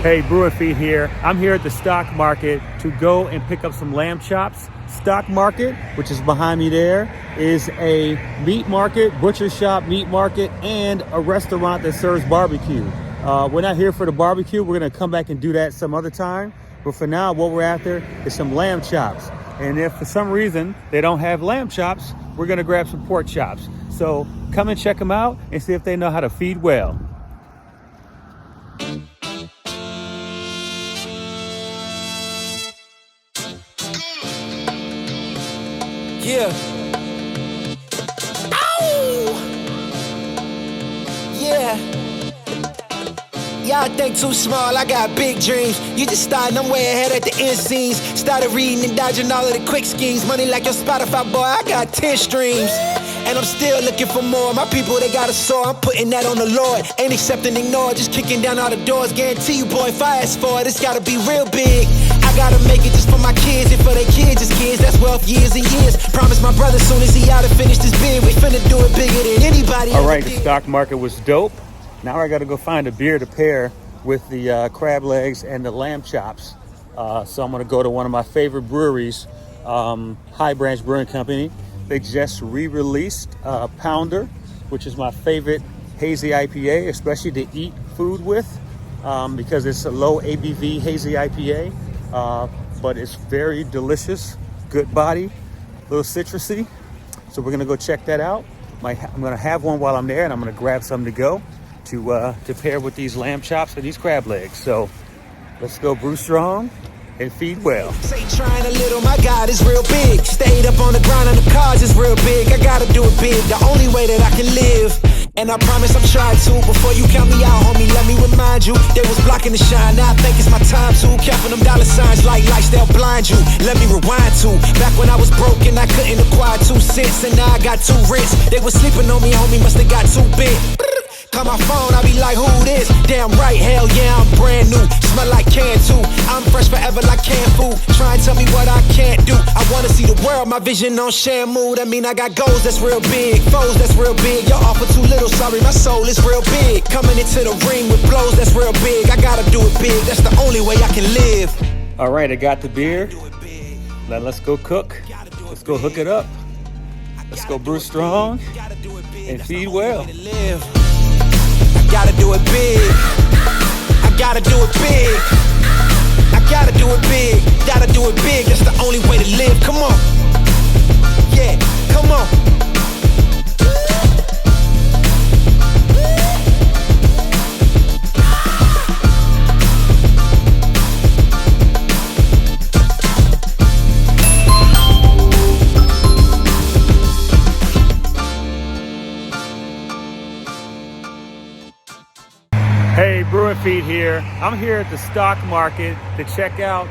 Hey, Brew and Feed here. I'm here at the stock market to go and pick up some lamb chops. Stock market, which is behind me there, is a meat market, butcher shop, meat market, and a restaurant that serves barbecue. We're not here for the barbecue. We're gonna come back and do that some other time. But for now, what we're after is some lamb chops. And if for some reason they don't have lamb chops, we're gonna grab some pork chops. So come and check them out and see if they know how to feed well. Yeah. Ow! Yeah. Y'all think too small, I got big dreams. You just starting, I'm way ahead at the end scenes. Started reading and dodging all of the quick schemes. Money like your Spotify, boy, I got 10 streams. And I'm still looking for more. My people, they got a soar, I'm putting that on the Lord. Ain't accepting, ignore, just kicking down all the doors. Guarantee you, boy, if I ask for it, it's gotta be real big. I gotta make it just for my kids, and for their kids, it's kids. That's wealth, years and years. Promise my brother, soon as he out and finished his bid, we finna do it bigger than anybody. All right, the stock market was dope. Now I gotta go find a beer to pair with the crab legs and the lamb chops. So I'm gonna go to one of my favorite breweries, High Branch Brewing Company. They just re-released Pounder, which is my favorite hazy IPA, especially to eat food with, because it's a low ABV hazy IPA, but it's very delicious, good body, a little citrusy. So we're gonna go check that out. I'm gonna have one while I'm there, and I'm gonna grab some to go to pair with these lamb chops and these crab legs. So let's go brew strong and feed well. Say trying a little, my God is real big. Stayed up on the grind on the cars is real big. I gotta do it big, the only way that I can live. And I promise I'm trying to. Before you count me out, homie, let me remind you. They was blocking the shine, now I think it's my time to. Counting them dollar signs like lights, they'll blind you. Let me rewind to. Back when I was broke and I couldn't acquire 2 cents, and now I got 2 rents. They was sleeping on me, homie, must have got too big. Call my phone, I be like, who this? Damn right, hell yeah, I'm brand new. Smell like can too. I'm fresh forever like canned food. Try and tell me what I can't do. I wanna see the world, my vision on Shamu. That mean I got goals that's real big, foes that's real big. Y'all offer too little, sorry, my soul is real big. Coming into the ring with blows that's real big. I gotta do it big, that's the only way I can live. All right, I got the beer. Now let's go cook. Let's go hook it up. Let's go brew strong and feed well. Gotta do it big. I gotta do it big. I gotta do it big. Gotta do it big. That's the only way to live. Come on. Yeah, come on. Hey, Brew and Feed here. I'm here at the stock market to check out